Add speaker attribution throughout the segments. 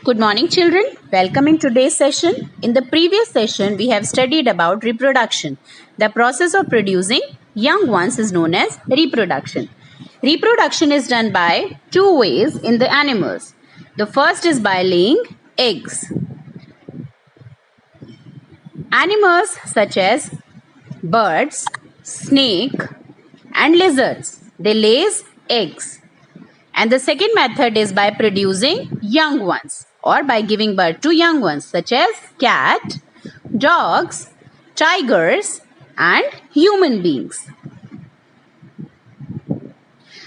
Speaker 1: Good morning, children. Welcome in today's session. In the previous session, we have studied about reproduction. The process of producing young ones is known as reproduction. Reproduction is done by two ways in the animals. The first is by laying eggs. Animals such as birds, snake, and lizards, they lay eggs. And the second method is by producing young ones or by giving birth to young ones such as cat, dogs, tigers, and human beings.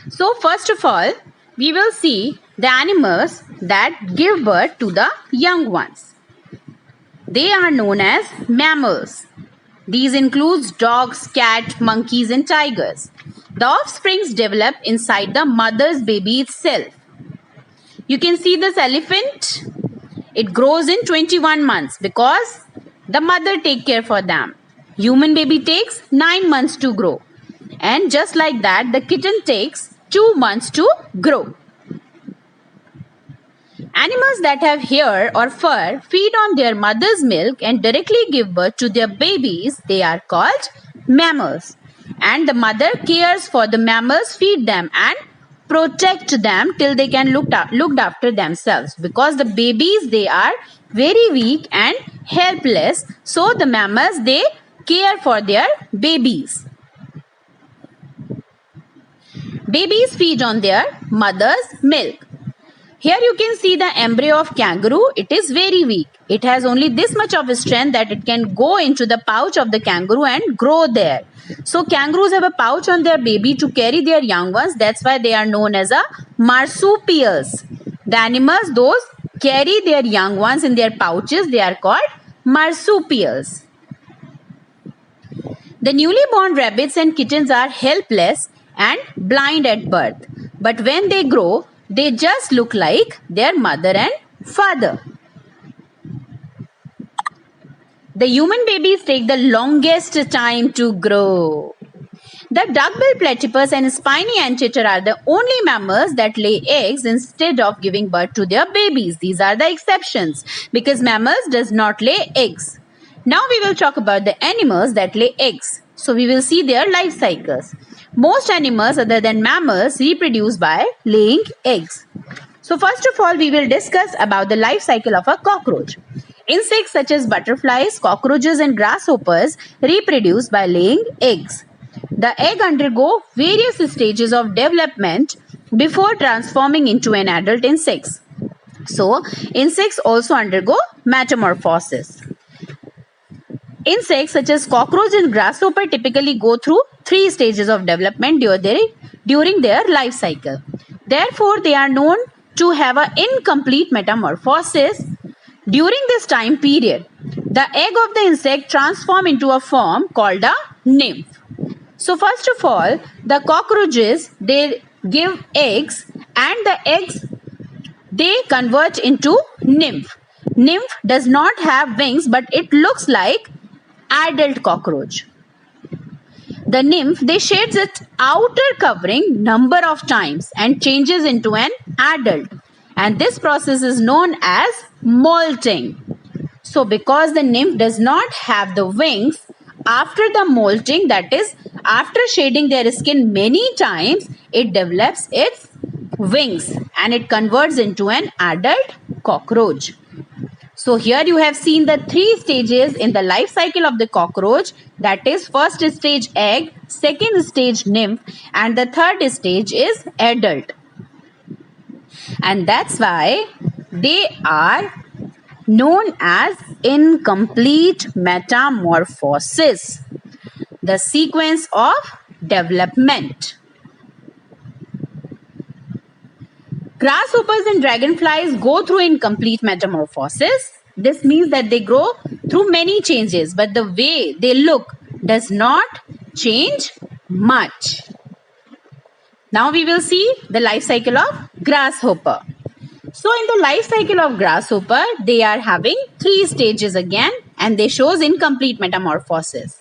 Speaker 1: So first of all, we will see the animals that give birth to the young ones. They are known as mammals. These include dogs, cat, monkeys, and tigers. The offsprings develop inside the mother's baby itself. You can see this elephant. It grows in 21 months because the mother takes care for them. Human baby takes 9 months to grow. And just like that, the kitten takes 2 months to grow. Animals that have hair or fur feed on their mother's milk and directly give birth to their babies. They are called mammals. And the mother cares for the mammals, feed them and protect them till they can look after themselves. Because the babies, they are very weak and helpless. So the mammals, they care for their babies. Babies feed on their mother's milk. Here you can see the embryo of kangaroo. It is very weak. It has only this much of strength that it can go into the pouch of the kangaroo and grow there. So kangaroos have a pouch on their baby to carry their young ones. That's why they are known as a marsupials. The animals, those carry their young ones in their pouches, they are called marsupials. The newly born rabbits and kittens are helpless and blind at birth. But when they grow, they just look like their mother and father. The human babies take the longest time to grow. The duck-billed platypus and spiny anteater are the only mammals that lay eggs instead of giving birth to their babies. These are the exceptions because mammals does not lay eggs. Now we will talk about the animals that lay eggs. So we will see their life cycles. Most animals other than mammals reproduce by laying eggs. So first of all, we will discuss about the life cycle of a cockroach. Insects such as butterflies, cockroaches and grasshoppers reproduce by laying eggs. The egg undergo various stages of development before transforming into an adult insect. So, insects also undergo metamorphosis. Insects such as cockroach and grasshopper typically go through 3 stages of development during their life cycle. Therefore, they are known to have an incomplete metamorphosis. During this time period, the egg of the insect transforms into a form called a nymph. So first of all, the cockroaches, they give eggs and the eggs, they convert into nymph. Nymph does not have wings but it looks like adult cockroach. The nymph, they shades its outer covering number of times and changes into an adult. And this process is known as molting. So because the nymph does not have the wings, after the molting, that is after shading their skin many times, it develops its wings and it converts into an adult cockroach. So here you have seen the 3 stages in the life cycle of the cockroach. That is first stage egg, second stage nymph and the third stage is adult. And that's why they are known as incomplete metamorphosis, the sequence of development. Grasshoppers and dragonflies go through incomplete metamorphosis. This means that they grow through many changes, but the way they look does not change much. Now we will see the life cycle of grasshopper. So in the life cycle of grasshopper, they are having 3 stages again and they shows incomplete metamorphosis.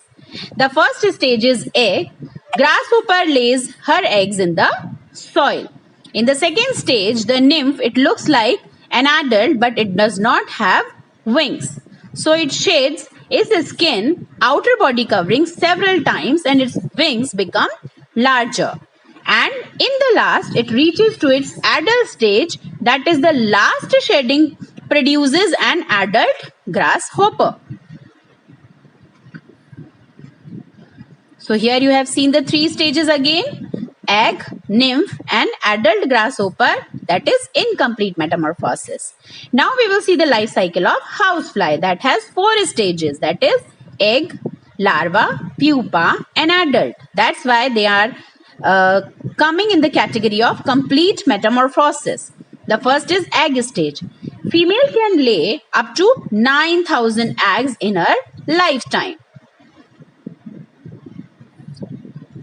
Speaker 1: The first stage is egg. Grasshopper lays her eggs in the soil. In the second stage, the nymph, it looks like an adult, but it does not have wings. So it sheds its skin outer body covering several times and its wings become larger. And in the last, it reaches to its adult stage, that is the last shedding produces an adult grasshopper. So here you have seen the three stages again: egg, nymph and adult grasshopper, that is incomplete metamorphosis. Now we will see the life cycle of housefly that has four stages, that is egg, larva, pupa and adult. That's why they are coming in the category of complete metamorphosis. The first is egg stage. Female can lay up to 9,000 eggs in her lifetime.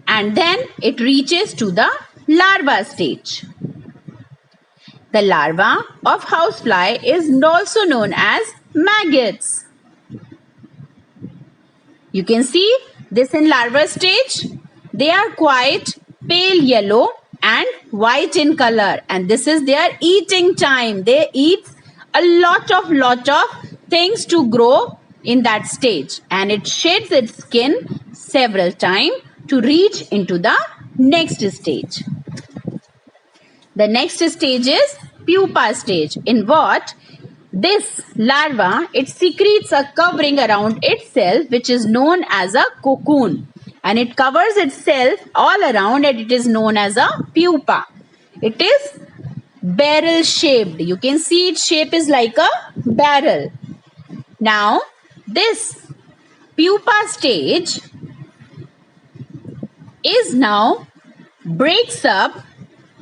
Speaker 1: And then it reaches to the larva stage. The larva of housefly is also known as maggots. You can see this in larva stage. They are quite pale yellow and white in color, and this is their eating time. They eat a lot of things to grow in that stage, and it sheds its skin several times to reach into the next stage. The next stage is pupa stage, in what this larva, it secretes a covering around itself which is known as a cocoon, and it covers itself all around and it is known as a pupa. It is barrel shaped. You can see its shape is like a barrel. Now this pupa stage is now breaks up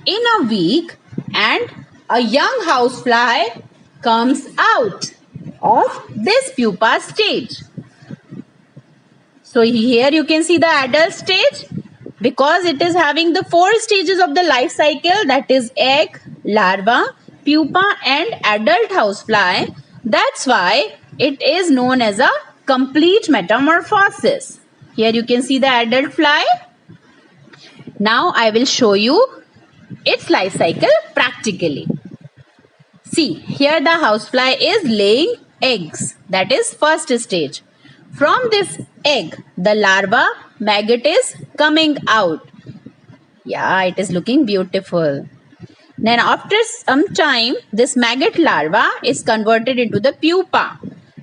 Speaker 1: in a week and a young housefly comes out of this pupa stage. So here you can see the adult stage, because it is having the four stages of the life cycle, that is egg, larva, pupa and adult housefly. That's why it is known as a complete metamorphosis. Here you can see the adult fly. Now I will show you its life cycle practically. See, here the housefly is laying eggs. That is first stage. From this egg, the larva maggot is coming out. Yeah, it is looking beautiful. Then after some time, this maggot larva is converted into the pupa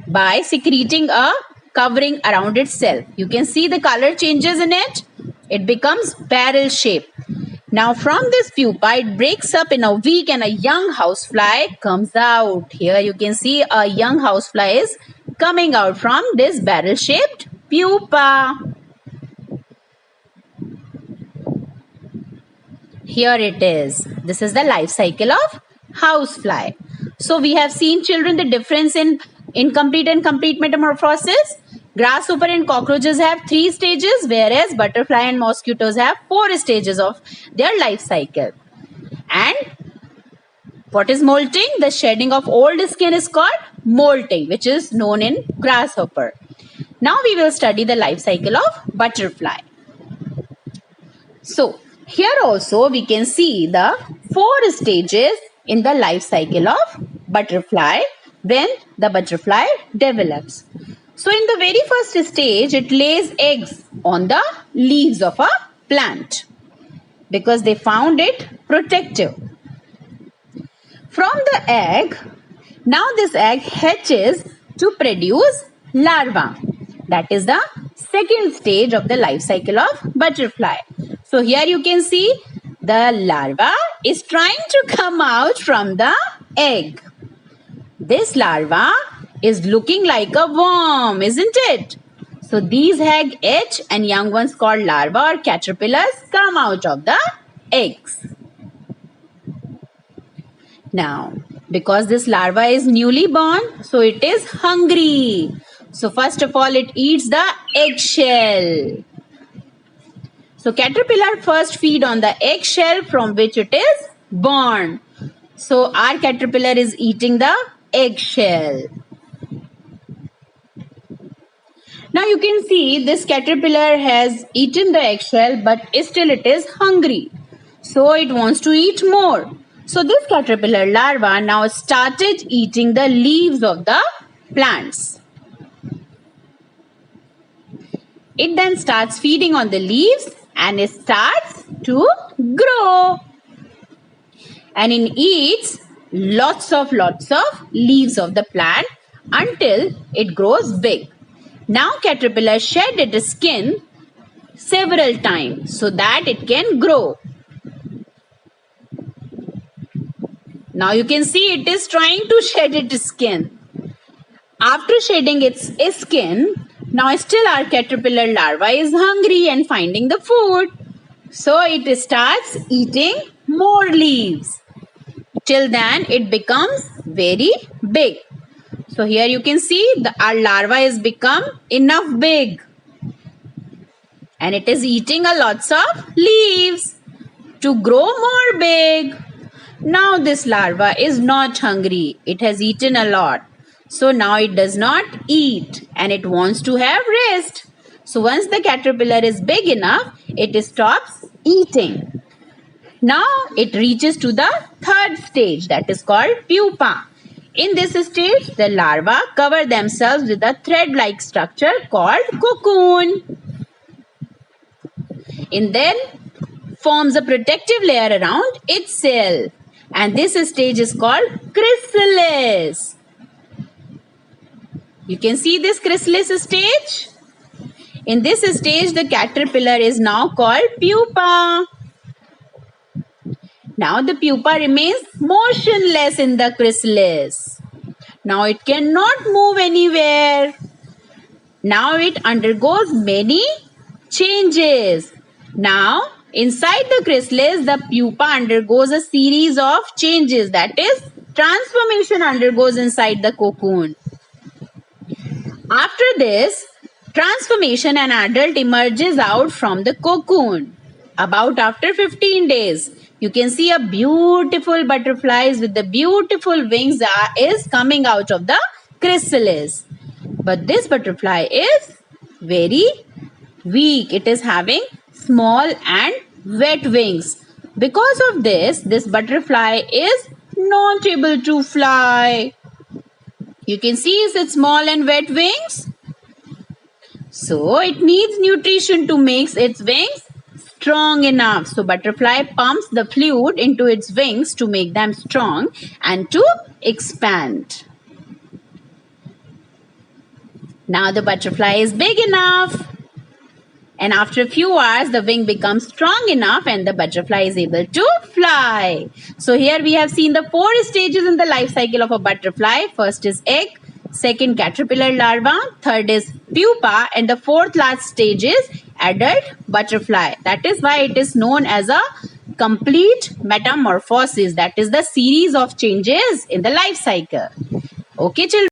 Speaker 1: by secreting a covering around itself. You can see the color changes in it. It becomes barrel shape. Now from this pupa, it breaks up in a week and a young housefly comes out. Here you can see a young housefly is coming out from this barrel shaped pupa. Here it is. This is the life cycle of housefly. So we have seen, children, the difference in incomplete and complete metamorphosis. Grasshopper and cockroaches have 3 stages, whereas butterfly and mosquitoes have 4 stages of their life cycle. And what is molting? The shedding of old skin is called molting, which is known in grasshopper. Now we will study the life cycle of butterfly. So here also we can see the 4 stages in the life cycle of butterfly when the butterfly develops. So in the very first stage, it lays eggs on the leaves of a plant because they found it protective. From the egg, now this egg hatches to produce larva. That is the second stage of the life cycle of butterfly. So here you can see the larva is trying to come out from the egg. This larva is looking like a worm, isn't it? So these egg hatch and young ones called larvae or caterpillars come out of the eggs. Now, because this larva is newly born, so it is hungry. So first of all, it eats the eggshell. So caterpillar first feed on the eggshell from which it is born. So our caterpillar is eating the eggshell. Now you can see this caterpillar has eaten the eggshell, but still it is hungry. So it wants to eat more. So this caterpillar larva now started eating the leaves of the plants. It then starts feeding on the leaves and it starts to grow. And it eats lots of leaves of the plant until it grows big. Now caterpillar shed its skin several times so that it can grow. Now you can see it is trying to shed its skin. After shedding its skin, now still our caterpillar larva is hungry and finding the food. So it starts eating more leaves. Till then it becomes very big. So here you can see our larva has become enough big. And it is eating a lots of leaves to grow more big. Now this larva is not hungry. It has eaten a lot. So now it does not eat and it wants to have rest. So once the caterpillar is big enough, it stops eating. Now it reaches to the third stage, that is called pupa. In this stage, the larvae cover themselves with a thread-like structure called cocoon. It then forms a protective layer around its cell. And this stage is called chrysalis. You can see this chrysalis stage. In this stage, the caterpillar is now called pupa. Now the pupa remains motionless in the chrysalis. Now it cannot move anywhere. Now it undergoes many changes. Now inside the chrysalis, the pupa undergoes a series of changes. That is, transformation undergoes inside the cocoon. After this transformation, an adult emerges out from the cocoon. About after 15 days, you can see a beautiful butterflies with the beautiful wings is coming out of the chrysalis. But this butterfly is very weak. It is having small and wet wings. Because of this butterfly is not able to fly. You can see its small and wet wings. So it needs nutrition to make its wings strong enough. So butterfly pumps the fluid into its wings to make them strong and to expand. Now the butterfly is big enough. And after a few hours, the wing becomes strong enough and the butterfly is able to fly. So here we have seen the 4 stages in the life cycle of a butterfly. First is egg, second caterpillar larva, third is pupa, and the fourth last stage is adult butterfly. That is why it is known as a complete metamorphosis. That is the series of changes in the life cycle. Okay, children.